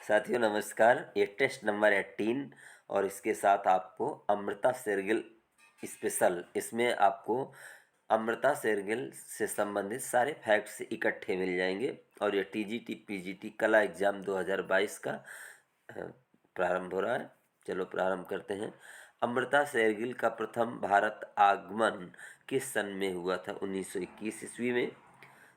साथियों नमस्कार। ये टेस्ट नंबर 18 और इसके साथ आपको अमृता शेरगिल स्पेशल, इसमें आपको अमृता शेरगिल से संबंधित सारे फैक्ट्स इकट्ठे मिल जाएंगे। और ये टीजीटी पीजीटी कला एग्ज़ाम 2022 का प्रारंभ हो रहा है। चलो प्रारंभ करते हैं। अमृता शेरगिल का प्रथम भारत आगमन किस सन में हुआ था? 1921 ईस्वी में।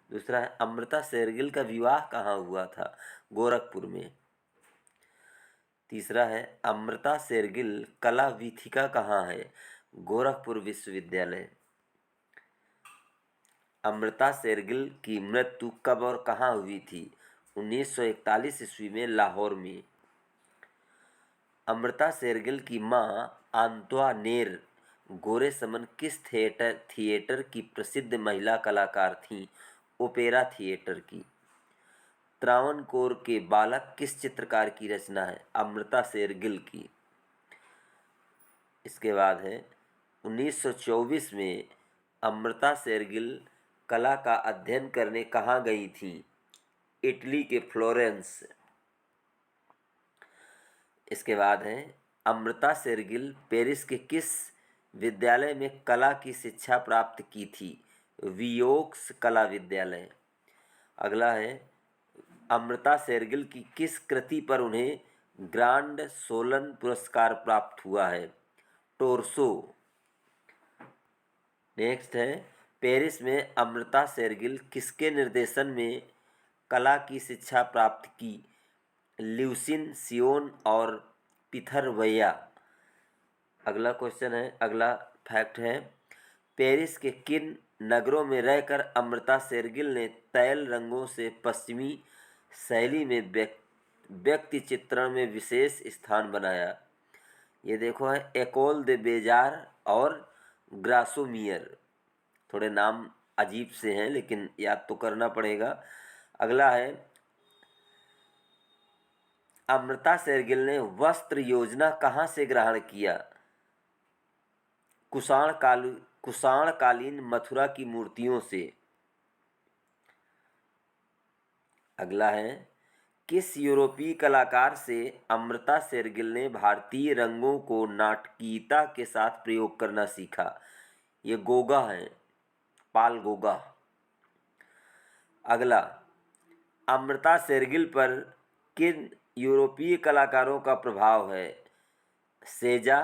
दूसरा है, अमृता शेरगिल का विवाह कहाँ हुआ था? गोरखपुर में। तीसरा है, अमृता शेरगिल कला वीथिका कहाँ है? गोरखपुर विश्वविद्यालय। अमृता शेरगिल की मृत्यु कब और कहाँ हुई थी? 1941 ईस्वी में लाहौर में। अमृता शेरगिल की मां आंतोइनेट गोरेसमन किस थिएटर की प्रसिद्ध महिला कलाकार थीं? ओपेरा थिएटर की। त्रावणकोर के बालक किस चित्रकार की रचना है? अमृता शेरगिल की। इसके बाद है, 1924 में अमृता शेरगिल कला का अध्ययन करने कहाँ गई थी? इटली के फ्लोरेंस। इसके बाद है, अमृता शेरगिल पेरिस के किस विद्यालय में कला की शिक्षा प्राप्त की थी? वियोक्स कला विद्यालय। अगला है, अमृता शेरगिल की किस कृति पर उन्हें ग्रांड सोलन पुरस्कार प्राप्त हुआ है? टोरसो। नेक्स्ट है, पेरिस में अमृता शेरगिल किसके निर्देशन में कला की शिक्षा प्राप्त की? ल्यूसिन सियोन और पिथरवैया। अगला क्वेश्चन है, अगला फैक्ट है, पेरिस के किन नगरों में रहकर अमृता शेरगिल ने तैल रंगों से पश्चिमी शैली में व्यक्ति चित्रण में विशेष स्थान बनाया? ये देखो है, एकोल दे बेजार और ग्रासोमियर। थोड़े नाम अजीब से हैं लेकिन याद तो करना पड़ेगा। अगला है, अमृता शेरगिल ने वस्त्र योजना कहाँ से ग्रहण किया? कुषाणकालीन मथुरा की मूर्तियों से। अगला है, किस यूरोपीय कलाकार से अमृता शेरगिल ने भारतीय रंगों को नाटकीयता के साथ प्रयोग करना सीखा? ये गोगा है, पाल गोगा। अगला, अमृता शेरगिल पर किन यूरोपीय कलाकारों का प्रभाव है? सेजा,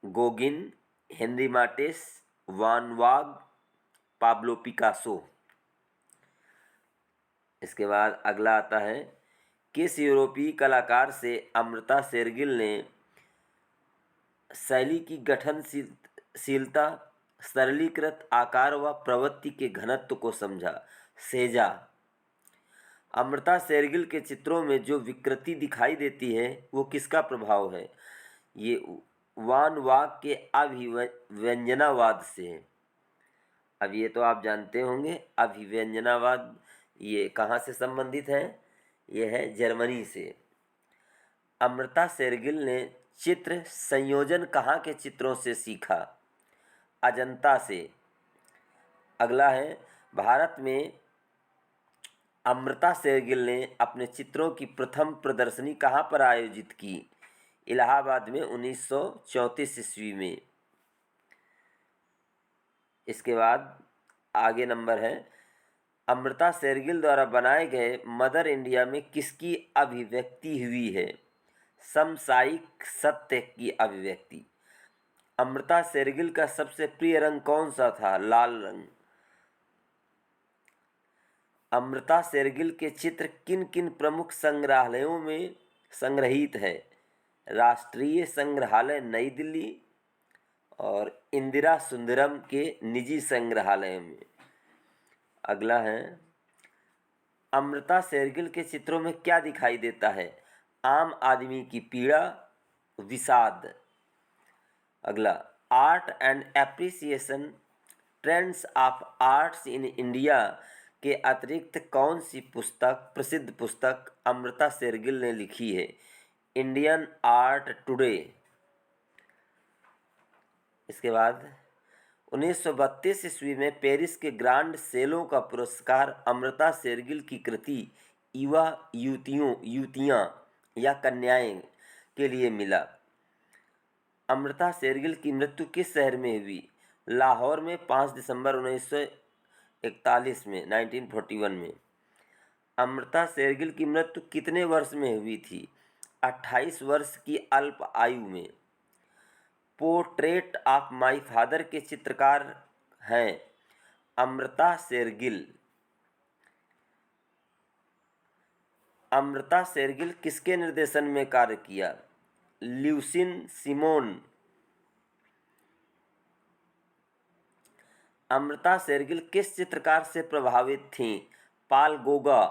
गोगिन, हेनरी माटेस, वान वाग, पाब्लो पिकासो। इसके बाद अगला आता है, किस यूरोपीय कलाकार से अमृता शेरगिल ने शैली की गठनशीलता, सरलीकृत आकार व प्रवृत्ति के घनत्व को समझा? सेजा। अमृता शेरगिल के चित्रों में जो विकृति दिखाई देती है वो किसका प्रभाव है? ये वान वाग के अभिव्यंजनावाद से है। अब ये तो आप जानते होंगे, अभिव्यंजनावाद ये कहाँ से संबंधित है? ये है जर्मनी से। अमृता शेरगिल ने चित्र संयोजन कहाँ के चित्रों से सीखा? अजंता से। अगला है, भारत में अमृता शेरगिल ने अपने चित्रों की प्रथम प्रदर्शनी कहाँ पर आयोजित की? इलाहाबाद में 1934 ईस्वी में। इसके बाद आगे नंबर है, अमृता शेरगिल द्वारा बनाए गए मदर इंडिया में किसकी अभिव्यक्ति हुई है? समसामयिक सत्य की अभिव्यक्ति। अमृता शेरगिल का सबसे प्रिय रंग कौन सा था? लाल रंग। अमृता शेरगिल के चित्र किन किन प्रमुख संग्रहालयों में संग्रहित है? राष्ट्रीय संग्रहालय नई दिल्ली और इंदिरा सुंदरम के निजी संग्रहालय में। अगला है, अमृता शेरगिल के चित्रों में क्या दिखाई देता है? आम आदमी की पीड़ा, विषाद। अगला, art and appreciation trends of arts in India के अतिरिक्त कौन सी प्रसिद्ध पुस्तक अमृता शेरगिल ने लिखी है? Indian art today. इसके बाद 1932 ईस्वी में पेरिस के ग्रांड सेलों का पुरस्कार अमृता शेरगिल की कृति युवा युतियाँ या कन्याएं के लिए मिला। अमृता शेरगिल की मृत्यु किस शहर में हुई? लाहौर में 5 दिसंबर 1941 में 1941 में। अमृता शेरगिल की मृत्यु कितने वर्ष में हुई थी? 28 वर्ष की अल्प आयु में। पोर्ट्रेट ऑफ माय फादर के चित्रकार हैं अमृता शेरगिल। अमृता शेरगिल किसके निर्देशन में कार्य किया? Leucine Simone. अमृता शेरगिल किस चित्रकार से प्रभावित थीं? पाल गोगा।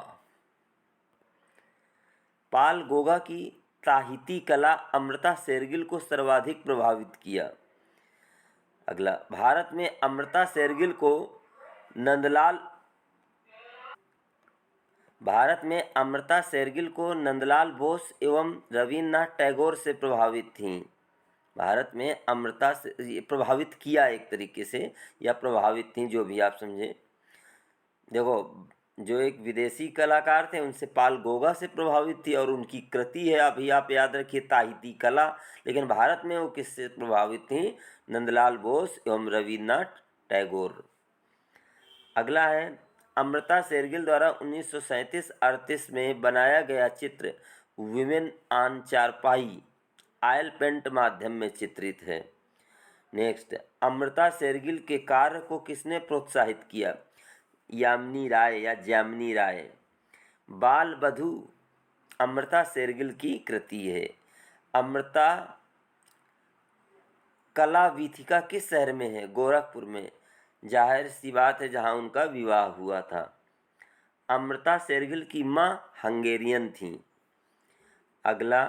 पाल गोगा की ताहिती कला अमृता शेरगिल को सर्वाधिक प्रभावित किया। अगला, भारत में अमृता शेरगिल को नंदलाल बोस एवं रवीन्द्रनाथ टैगोर से प्रभावित थीं। भारत में अमृता से प्रभावित किया एक तरीके से, या प्रभावित थीं, जो भी आप समझे। देखो, जो एक विदेशी कलाकार थे उनसे पाल गोगा से प्रभावित थी और उनकी कृति है, अभी आप याद रखिए, ताहिती कला। लेकिन भारत में वो किससे प्रभावित थी? नंदलाल बोस एवं रवीन्द्रनाथ टैगोर। अगला है, अमृता शेरगिल द्वारा 1937-38 में बनाया गया चित्र विमेन ऑन चारपाई ऑयल पेंट माध्यम में चित्रित है। नेक्स्ट, अमृता शेरगिल के कार्य को किसने प्रोत्साहित किया? यामिनी राय या जामिनी राय। बाल बधू अमृता शेरगिल की कृति है। अमृता कला वीथिका किस शहर में है? गोरखपुर में। जाहिर सी बात है, जहां उनका विवाह हुआ था। अमृता शेरगिल की मां हंगेरियन थीं। अगला,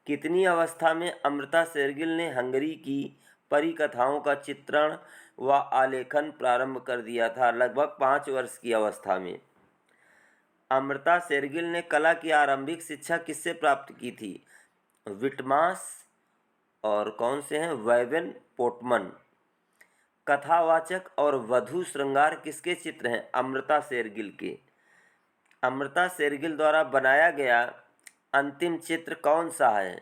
कितनी अवस्था में अमृता शेरगिल ने हंगरी की परिकथाओं का चित्रण व आलेखन प्रारंभ कर दिया था? लगभग 5 वर्ष की अवस्था में। अमृता शेरगिल ने कला की आरंभिक शिक्षा किससे प्राप्त की थी? विटमास और कौन से हैं? वैवन पोटमन। कथावाचक और वधू श्रृंगार किसके चित्र हैं? अमृता शेरगिल के। अमृता शेरगिल द्वारा बनाया गया अंतिम चित्र कौन सा है?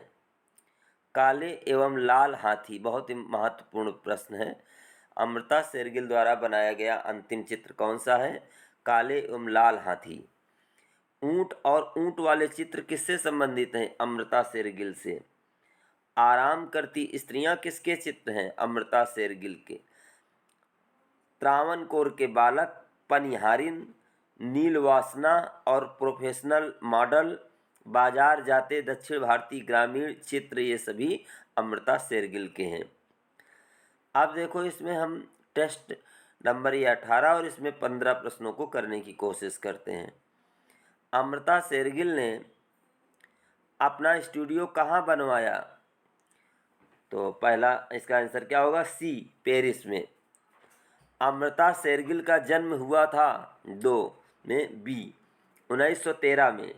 काले एवं लाल हाथी। बहुत ही महत्वपूर्ण प्रश्न है। अमृता शेरगिल द्वारा बनाया गया अंतिम चित्र कौन सा है? काले एवं लाल हाथी। ऊंट और ऊंट वाले चित्र किससे संबंधित हैं? अमृता शेरगिल से। आराम करती स्त्रियां किसके चित्र हैं? अमृता शेरगिल के। त्रावणकोर के बालक, पनिहारिन, नीलवासना और प्रोफेशनल मॉडल, बाजार जाते दक्षिण भारतीय ग्रामीण चित्र, ये सभी अमृता शेरगिल के हैं। अब देखो, इसमें हम टेस्ट नंबर ये 18 और इसमें 15 प्रश्नों को करने की कोशिश करते हैं। अमृता शेरगिल ने अपना स्टूडियो कहाँ बनवाया? तो पहला इसका आंसर क्या होगा? सी, पेरिस में। अमृता शेरगिल का जन्म हुआ था 2 में, बी 1913 में।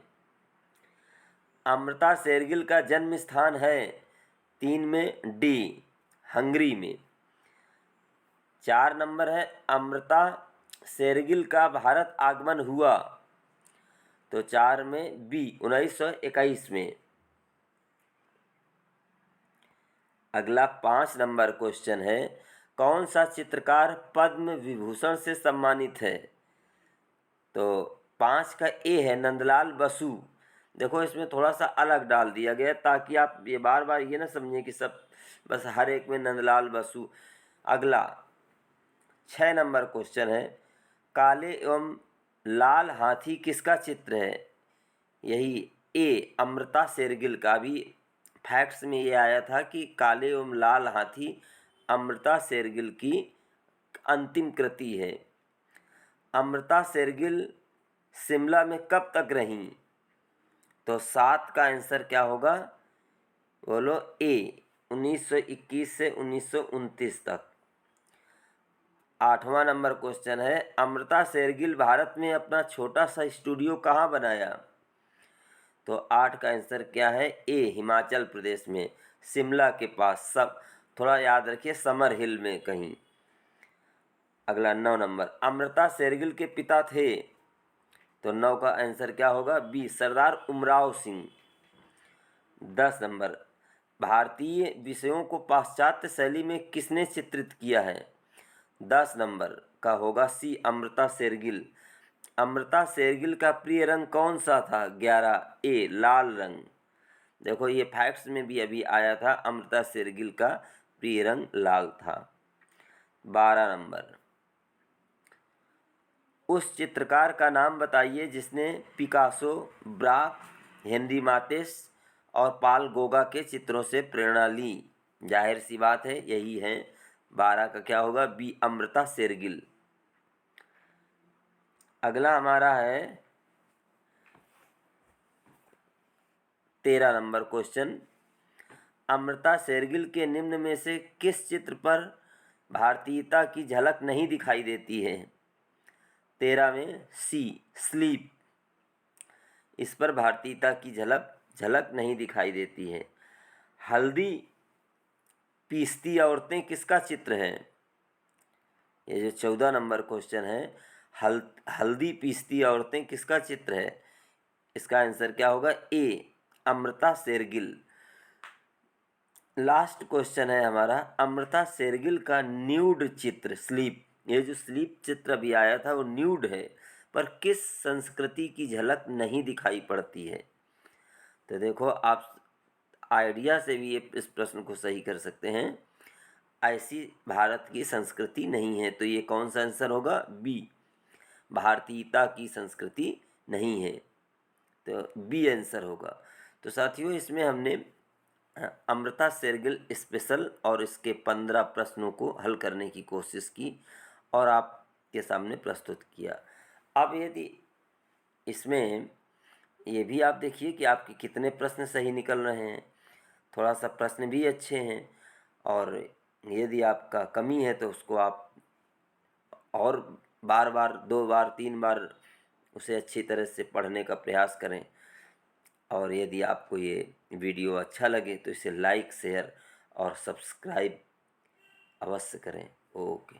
अमृता शेरगिल का जन्म स्थान है 3 में, डी हंगरी में। 4 नंबर है, अमृता शेरगिल का भारत आगमन हुआ, तो 4 में बी 1921 में। अगला 5 नंबर क्वेश्चन है, कौन सा चित्रकार पद्म विभूषण से सम्मानित है? तो 5 का ए है नंदलाल बसु। देखो, इसमें थोड़ा सा अलग डाल दिया गया ताकि आप ये बार बार ये ना समझें कि सब बस हर एक में नंदलाल बसु। अगला 6 नंबर क्वेश्चन है, काले एवं लाल हाथी किसका चित्र है? यही ए अमृता शेरगिल का। भी फैक्ट्स में ये आया था कि काले एवं लाल हाथी अमृता शेरगिल की अंतिम कृति है। अमृता शेरगिल शिमला में कब तक रहीं? तो 7 का आंसर क्या होगा? बोलो, ए 1921 से 1929 तक। 8वां नंबर क्वेश्चन है, अमृता शेरगिल भारत में अपना छोटा सा स्टूडियो कहाँ बनाया? तो 8 का आंसर क्या है? ए हिमाचल प्रदेश में, शिमला के पास। सब थोड़ा याद रखिए, समर हिल में कहीं। अगला 9 नंबर, अमृता शेरगिल के पिता थे? तो 9 का आंसर क्या होगा? बी सरदार उमराव सिंह। 10 नंबर, भारतीय विषयों को पाश्चात्य शैली में किसने चित्रित किया है? 10 नंबर का होगा सी, अमृता शेरगिल। अमृता शेरगिल का प्रिय रंग कौन सा था? 11, ए लाल रंग। देखो ये फैक्ट्स में भी अभी आया था, अमृता शेरगिल का प्रिय रंग लाल था। 12 नंबर, उस चित्रकार का नाम बताइए जिसने पिकासो, ब्राक, हेनरी मातेस और पाल गोगा के चित्रों से प्रेरणा ली। जाहिर सी बात है यही है, 12 का क्या होगा? बी, अमृता शेरगिल। अगला हमारा है 13 नंबर क्वेश्चन, अमृता शेरगिल के निम्न में से किस चित्र पर भारतीयता की झलक नहीं दिखाई देती है? 13 में सी, स्लीप। इस पर भारतीयता की झलक नहीं दिखाई देती है। हल्दी पीसती औरतें किसका चित्र है? ये जो 14 नंबर क्वेश्चन है, हल्दी पीसती औरतें किसका चित्र है? इसका आंसर क्या होगा? ए, अमृता शेरगिल। लास्ट क्वेश्चन है हमारा, अमृता शेरगिल का न्यूड चित्र स्लीप, ये जो स्लीप चित्र अभी आया था वो न्यूड है, पर किस संस्कृति की झलक नहीं दिखाई पड़ती है? तो देखो आप आइडिया से भी इस प्रश्न को सही कर सकते हैं। ऐसी भारत की संस्कृति नहीं है, तो ये कौन सा आंसर होगा? बी, भारतीयता की संस्कृति नहीं है, तो बी आंसर होगा। तो साथियों इसमें हमने अमृता शेरगिल स्पेशल और इसके 15 प्रश्नों को हल करने की कोशिश की और आपके सामने प्रस्तुत किया। अब यदि इसमें ये भी आप देखिए कि आपके कितने प्रश्न सही निकल रहे हैं, थोड़ा सा प्रश्न भी अच्छे हैं, और यदि आपका कमी है तो उसको आप और बार बार 2 बार 3 बार उसे अच्छी तरह से पढ़ने का प्रयास करें। और यदि आपको ये वीडियो अच्छा लगे तो इसे लाइक, शेयर और सब्सक्राइब अवश्य करें। ओके।